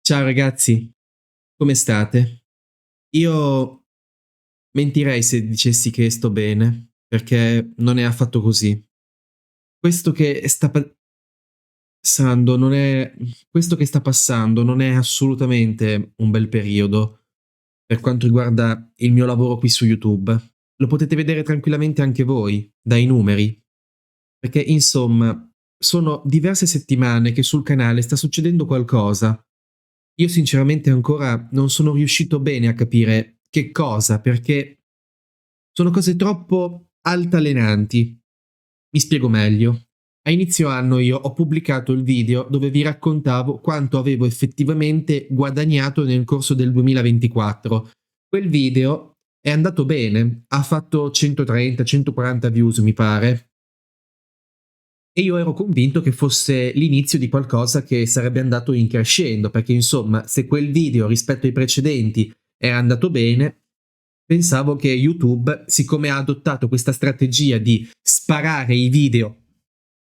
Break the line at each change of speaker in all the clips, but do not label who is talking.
Ciao ragazzi, come state? Io mentirei se dicessi che sto bene, perché non è affatto così. Questo che sta passando non è questo che sta passando non è assolutamente un bel periodo per quanto riguarda il mio lavoro qui su YouTube. Lo potete vedere tranquillamente anche voi, dai numeri, perché insomma sono diverse settimane che sul canale sta succedendo qualcosa. Io sinceramente ancora non sono riuscito bene a capire che cosa, perché sono cose troppo altalenanti. Mi spiego meglio. A inizio anno io ho pubblicato il video dove vi raccontavo quanto avevo effettivamente guadagnato nel corso del 2024. Quel video è andato bene, ha fatto 130-140 views mi pare, e io ero convinto che fosse l'inizio di qualcosa che sarebbe andato in crescendo, perché insomma, se quel video rispetto ai precedenti è andato bene, pensavo che YouTube, siccome ha adottato questa strategia di sparare i video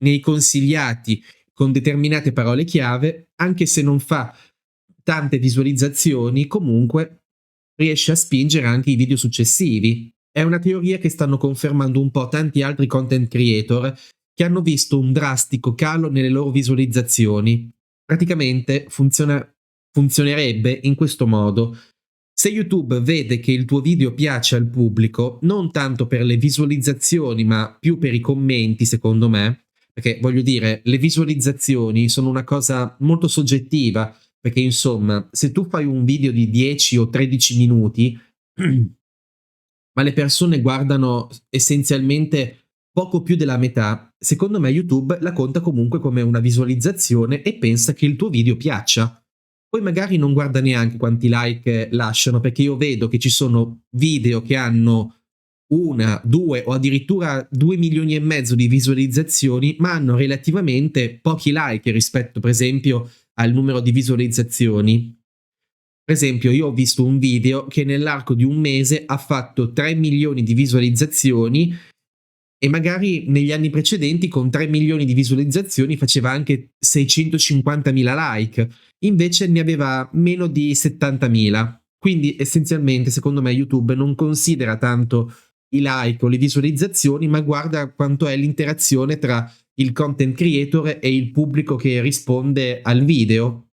nei consigliati con determinate parole chiave, anche se non fa tante visualizzazioni, comunque riesce a spingere anche i video successivi. È una teoria che stanno confermando un po' tanti altri content creator che hanno visto un drastico calo nelle loro visualizzazioni. Praticamente funzionerebbe in questo modo. Se YouTube vede che il tuo video piace al pubblico, non tanto per le visualizzazioni, ma più per i commenti, secondo me, perché voglio dire, le visualizzazioni sono una cosa molto soggettiva, perché insomma, se tu fai un video di 10 o 13 minuti, ma le persone guardano essenzialmente poco più della metà, secondo me YouTube la conta comunque come una visualizzazione e pensa che il tuo video piaccia. Poi magari non guarda neanche quanti like lasciano, perché io vedo che ci sono video che hanno una, due o addirittura 2 milioni e mezzo di visualizzazioni, ma hanno relativamente pochi like rispetto, per esempio, al numero di visualizzazioni. Per esempio, io ho visto un video che nell'arco di un mese ha fatto 3 milioni di visualizzazioni e magari negli anni precedenti con 3 milioni di visualizzazioni faceva anche 650.000 like, invece ne aveva meno di 70.000. Quindi essenzialmente, secondo me, YouTube non considera tanto i like o le visualizzazioni, ma guarda quanto è l'interazione tra il content creator e il pubblico che risponde al video,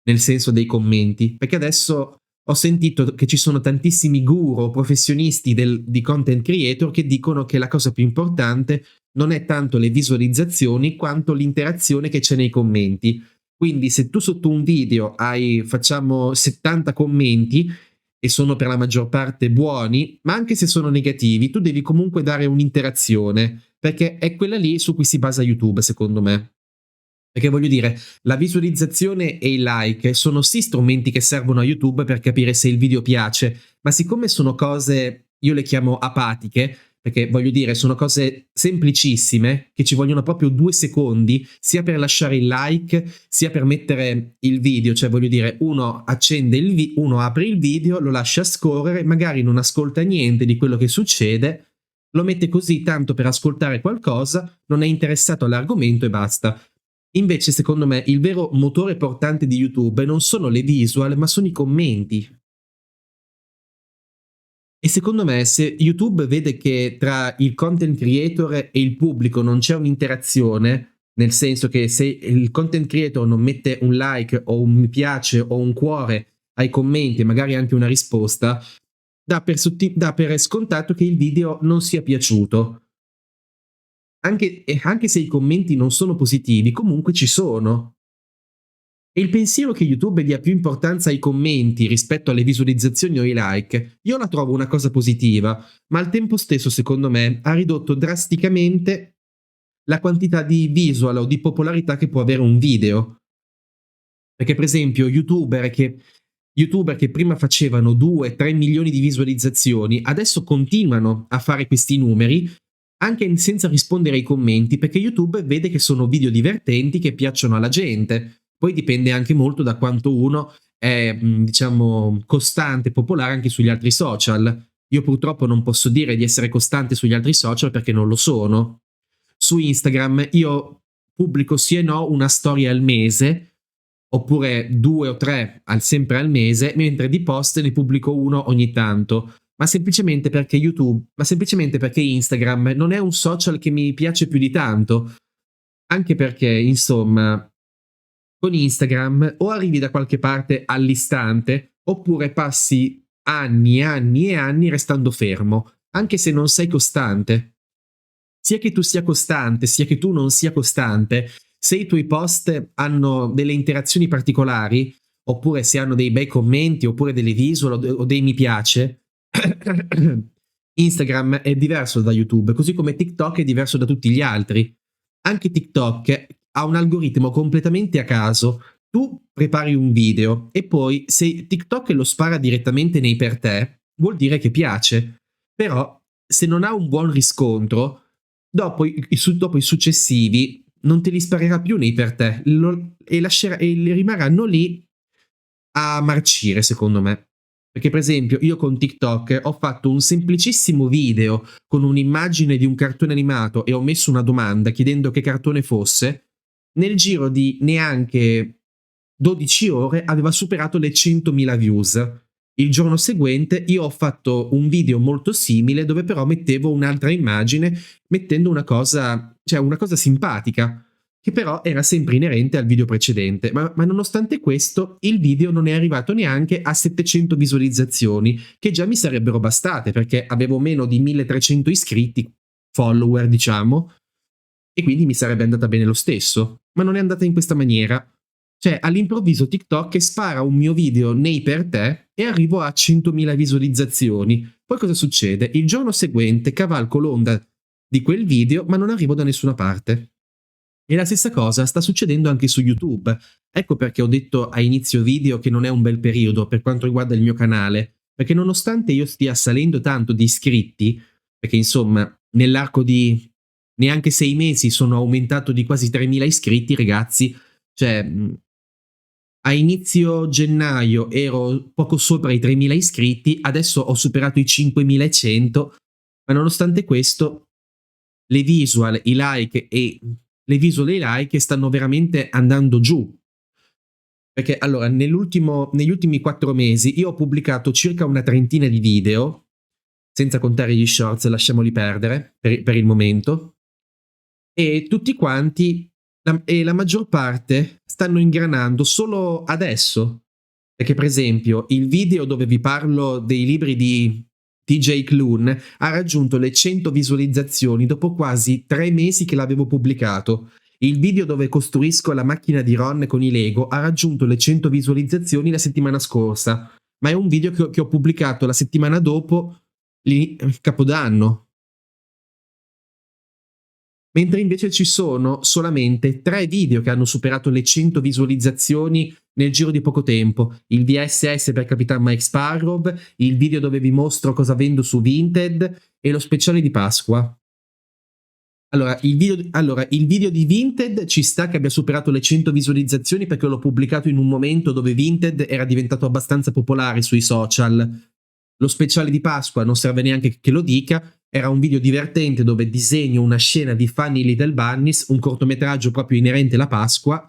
nel senso dei commenti, perché adesso ho sentito che ci sono tantissimi guru professionisti di content creator che dicono che la cosa più importante non è tanto le visualizzazioni quanto l'interazione che c'è nei commenti. Quindi se tu sotto un video hai, facciamo, 70 commenti e sono per la maggior parte buoni, ma anche se sono negativi, tu devi comunque dare un'interazione, perché è quella lì su cui si basa YouTube, secondo me. Perché voglio dire, la visualizzazione e i like sono sì strumenti che servono a YouTube per capire se il video piace, ma siccome sono cose, io le chiamo apatiche, perché voglio dire, sono cose semplicissime che ci vogliono proprio 2 secondi, sia per lasciare il like, sia per mettere il video, cioè voglio dire, uno accende uno apre il video, lo lascia scorrere, magari non ascolta niente di quello che succede, lo mette così tanto per ascoltare qualcosa, non è interessato all'argomento e basta. Invece, secondo me, il vero motore portante di YouTube non sono le visual, ma sono i commenti. E secondo me, se YouTube vede che tra il content creator e il pubblico non c'è un'interazione, nel senso che se il content creator non mette un like o un mi piace o un cuore ai commenti e magari anche una risposta, dà per scontato che il video non sia piaciuto. Anche se i commenti non sono positivi, comunque ci sono. E il pensiero che YouTube dia più importanza ai commenti rispetto alle visualizzazioni o ai like, io la trovo una cosa positiva, ma al tempo stesso, secondo me, ha ridotto drasticamente la quantità di visual o di popolarità che può avere un video. Perché, per esempio, YouTuber che prima facevano 2-3 milioni di visualizzazioni, adesso continuano a fare questi numeri anche senza rispondere ai commenti, perché YouTube vede che sono video divertenti che piacciono alla gente. Poi dipende anche molto da quanto uno è, diciamo, costante e popolare anche sugli altri social. Io purtroppo non posso dire di essere costante sugli altri social perché non lo sono. Su Instagram io pubblico sì e no una storia al mese, oppure 2 o 3 sempre al mese, mentre di post ne pubblico 1 ogni tanto. Ma semplicemente perché Instagram non è un social che mi piace più di tanto. Anche perché, insomma, con Instagram o arrivi da qualche parte all'istante, oppure passi anni e anni e anni restando fermo, anche se non sei costante. Sia che tu sia costante, sia che tu non sia costante, se i tuoi post hanno delle interazioni particolari, oppure se hanno dei bei commenti, oppure delle visual o dei mi piace, Instagram è diverso da YouTube, così come TikTok è diverso da tutti gli altri. Anche TikTok ha un algoritmo completamente a caso. Tu prepari un video e poi se TikTok lo spara direttamente nei per te, vuol dire che piace. Però se non ha un buon riscontro, dopo i successivi non te li sparerà più nei per te e rimarranno lì a marcire, secondo me. Perché, per esempio, io con TikTok ho fatto un semplicissimo video con un'immagine di un cartone animato e ho messo una domanda chiedendo che cartone fosse. Nel giro di neanche 12 ore aveva superato le 100.000 views. Il giorno seguente io ho fatto un video molto simile dove però mettevo un'altra immagine mettendo una cosa simpatica, che però era sempre inerente al video precedente, ma nonostante questo il video non è arrivato neanche a 700 visualizzazioni, che già mi sarebbero bastate perché avevo meno di 1300 iscritti, follower diciamo, e quindi mi sarebbe andata bene lo stesso, ma non è andata in questa maniera. Cioè, all'improvviso TikTok spara un mio video nei per te e arrivo a 100.000 visualizzazioni. Poi cosa succede? Il giorno seguente cavalco l'onda di quel video, ma non arrivo da nessuna parte. E la stessa cosa sta succedendo anche su YouTube. Ecco perché ho detto a inizio video che non è un bel periodo per quanto riguarda il mio canale, perché nonostante io stia salendo tanto di iscritti, perché insomma nell'arco di neanche 6 mesi sono aumentato di quasi 3.000 iscritti, ragazzi, cioè a inizio gennaio ero poco sopra i 3.000 iscritti, adesso ho superato i 5.100, ma nonostante questo le visual, i like e i like stanno veramente andando giù. Perché allora, negli ultimi 4 mesi io ho pubblicato circa una trentina di video, senza contare gli shorts, lasciamoli perdere per il momento, e tutti quanti, la maggior parte, stanno ingranando solo adesso. Perché per esempio il video dove vi parlo dei libri di TJ Klune ha raggiunto le 100 visualizzazioni dopo quasi 3 mesi che l'avevo pubblicato. Il video dove costruisco la macchina di Ron con i Lego ha raggiunto le 100 visualizzazioni la settimana scorsa, ma è un video che ho pubblicato la settimana dopo Capodanno. Mentre invece ci sono solamente 3 video che hanno superato le 100 visualizzazioni nel giro di poco tempo. Il VSS per Capitan Mike Sparrow, il video dove vi mostro cosa vendo su Vinted e lo speciale di Pasqua. Allora, il video di Vinted ci sta che abbia superato le 100 visualizzazioni perché l'ho pubblicato in un momento dove Vinted era diventato abbastanza popolare sui social. Lo speciale di Pasqua non serve neanche che lo dica, era un video divertente dove disegno una scena di Funny Little Bunnies, un cortometraggio proprio inerente alla Pasqua.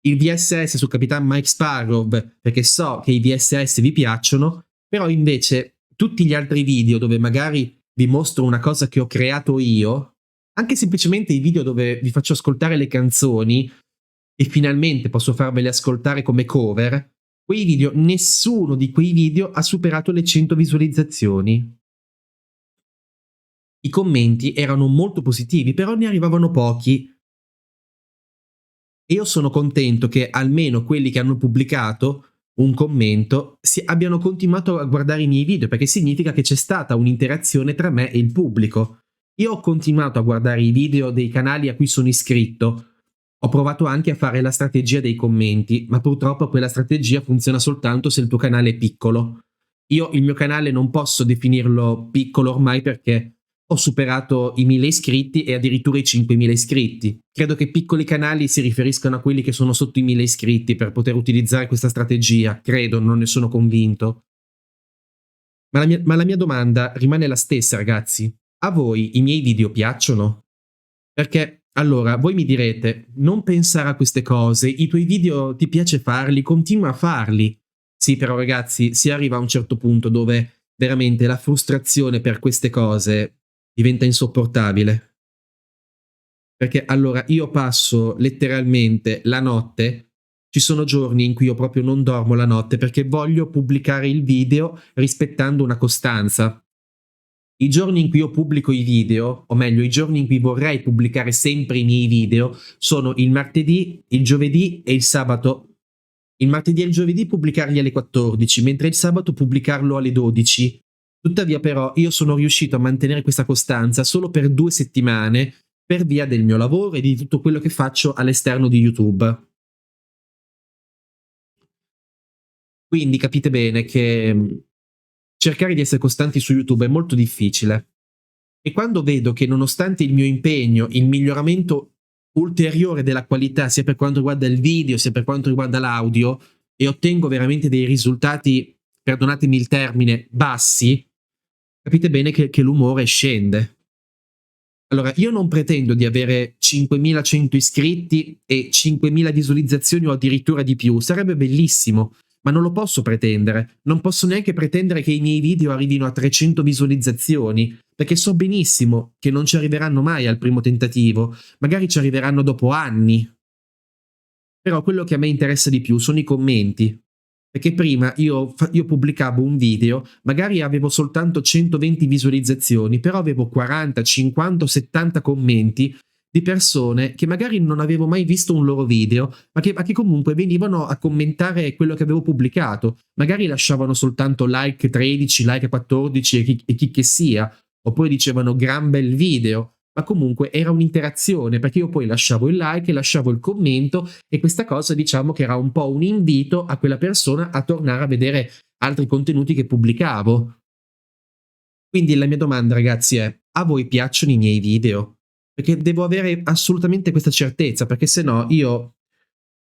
Il VSS su Capitan Mike Sparrow, perché so che i VSS vi piacciono, però invece tutti gli altri video dove magari vi mostro una cosa che ho creato io, anche semplicemente i video dove vi faccio ascoltare le canzoni e finalmente posso farvele ascoltare come cover, nessuno di quei video ha superato le 100 visualizzazioni. I commenti erano molto positivi, però ne arrivavano pochi. E io sono contento che almeno quelli che hanno pubblicato un commento abbiano continuato a guardare i miei video, perché significa che c'è stata un'interazione tra me e il pubblico. Io ho continuato a guardare i video dei canali a cui sono iscritto. Ho provato anche a fare la strategia dei commenti, ma purtroppo quella strategia funziona soltanto se il tuo canale è piccolo. Io il mio canale non posso definirlo piccolo ormai perché ho superato i 1.000 iscritti e addirittura i 5.000 iscritti. Credo che piccoli canali si riferiscano a quelli che sono sotto i 1.000 iscritti per poter utilizzare questa strategia. Credo, non ne sono convinto. Ma la mia domanda rimane la stessa, ragazzi. A voi i miei video piacciono? Perché Allora, voi mi direte, non pensare a queste cose, i tuoi video ti piace farli, continua a farli. Sì, però ragazzi, si arriva a un certo punto dove veramente la frustrazione per queste cose diventa insopportabile. Perché allora io passo letteralmente la notte, ci sono giorni in cui io proprio non dormo la notte perché voglio pubblicare il video rispettando una costanza. I giorni in cui io pubblico i video, o meglio i giorni in cui vorrei pubblicare sempre i miei video, sono il martedì, il giovedì e il sabato. Il martedì e il giovedì pubblicarli alle 14, mentre il sabato pubblicarlo alle 12. Tuttavia però io sono riuscito a mantenere questa costanza solo per 2 settimane per via del mio lavoro e di tutto quello che faccio all'esterno di YouTube. Quindi capite bene che cercare di essere costanti su YouTube è molto difficile. E quando vedo che nonostante il mio impegno, il miglioramento ulteriore della qualità, sia per quanto riguarda il video, sia per quanto riguarda l'audio, e ottengo veramente dei risultati, perdonatemi il termine, bassi, capite bene che l'umore scende. Allora, io non pretendo di avere 5.100 iscritti e 5.000 visualizzazioni o addirittura di più, sarebbe bellissimo, ma non lo posso pretendere. Non posso neanche pretendere che i miei video arrivino a 300 visualizzazioni, perché so benissimo che non ci arriveranno mai al primo tentativo, magari ci arriveranno dopo anni. Però quello che a me interessa di più sono i commenti. Perché prima io pubblicavo un video, magari avevo soltanto 120 visualizzazioni, però avevo 40, 50 o 70 commenti di persone che magari non avevo mai visto un loro video, ma che comunque venivano a commentare quello che avevo pubblicato. Magari lasciavano soltanto like 13, like 14 e chi che sia, oppure dicevano gran bel video, ma comunque era un'interazione perché io poi lasciavo il like, lasciavo il commento e questa cosa diciamo che era un po' un invito a quella persona a tornare a vedere altri contenuti che pubblicavo. Quindi la mia domanda ragazzi è: a voi piacciono i miei video? Perché devo avere assolutamente questa certezza, perché se no io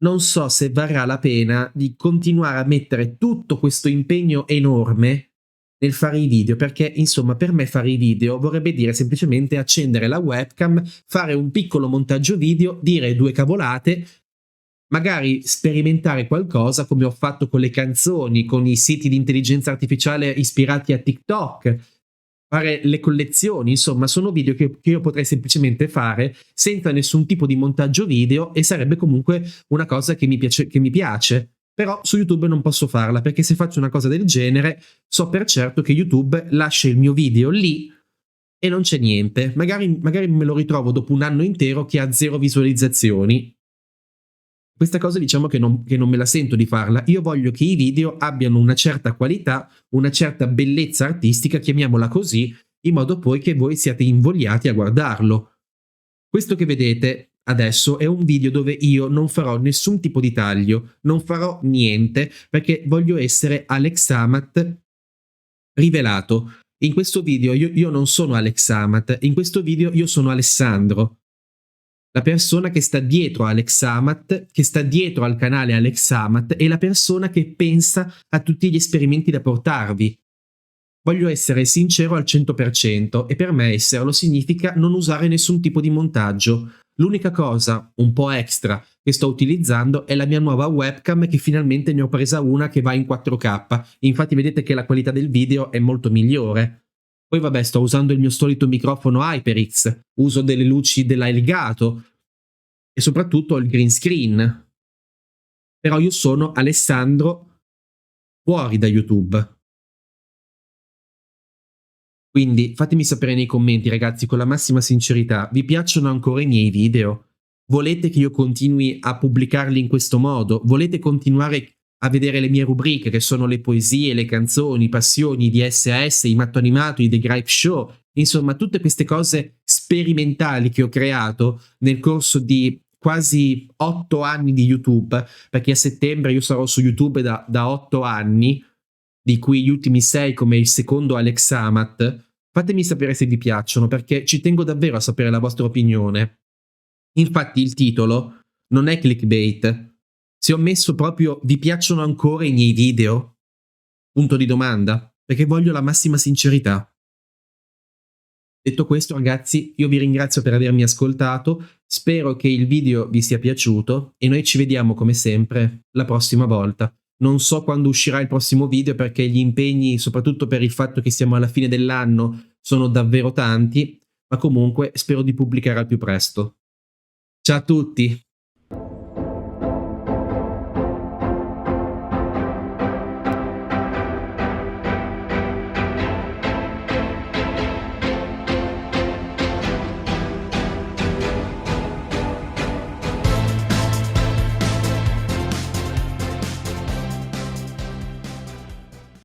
non so se varrà la pena di continuare a mettere tutto questo impegno enorme nel fare i video, perché insomma per me fare i video vorrebbe dire semplicemente accendere la webcam, fare un piccolo montaggio video, dire due cavolate, magari sperimentare qualcosa come ho fatto con le canzoni, con i siti di intelligenza artificiale ispirati a TikTok, fare le collezioni, insomma sono video che io potrei semplicemente fare senza nessun tipo di montaggio video e sarebbe comunque una cosa che mi piace. Però su YouTube non posso farla perché se faccio una cosa del genere so per certo che YouTube lascia il mio video lì e non c'è niente. Magari me lo ritrovo dopo un anno intero che ha 0 visualizzazioni. Questa cosa diciamo che non me la sento di farla. Io voglio che i video abbiano una certa qualità, una certa bellezza artistica, chiamiamola così, in modo poi che voi siate invogliati a guardarlo. Questo che vedete adesso è un video dove io non farò nessun tipo di taglio, non farò niente, perché voglio essere Alex Amat rivelato. In questo video io non sono Alex Amat, in questo video io sono Alessandro, la persona che sta dietro a Alex Amat, che sta dietro al canale Alex Amat, è la persona che pensa a tutti gli esperimenti da portarvi. Voglio essere sincero al 100% e per me esserlo significa non usare nessun tipo di montaggio. L'unica cosa, un po' extra, che sto utilizzando è la mia nuova webcam che finalmente ne ho presa una che va in 4K. Infatti vedete che la qualità del video è molto migliore. Poi vabbè, sto usando il mio solito microfono HyperX, uso delle luci della Elgato e soprattutto il green screen. Però io sono Alessandro fuori da YouTube. Quindi fatemi sapere nei commenti ragazzi con la massima sincerità, vi piacciono ancora i miei video? Volete che io continui a pubblicarli in questo modo? Volete continuare a vedere le mie rubriche che sono le poesie, le canzoni, i passioni, i DSS, i matto animato, i The Gripe Show, insomma tutte queste cose sperimentali che ho creato nel corso di quasi 8 anni di YouTube, perché a settembre io sarò su YouTube da 8 anni, di cui gli ultimi 6 come il secondo Alex Amat. Fatemi sapere se vi piacciono, perché ci tengo davvero a sapere la vostra opinione. Infatti il titolo non è clickbait. Se ho messo proprio vi piacciono ancora i miei video? Punto di domanda, perché voglio la massima sincerità. Detto questo, ragazzi, io vi ringrazio per avermi ascoltato, Spero che il video vi sia piaciuto e noi ci vediamo come sempre la prossima volta. Non so quando uscirà il prossimo video perché gli impegni, soprattutto per il fatto che siamo alla fine dell'anno, sono davvero tanti, ma comunque spero di pubblicare al più presto. Ciao a tutti!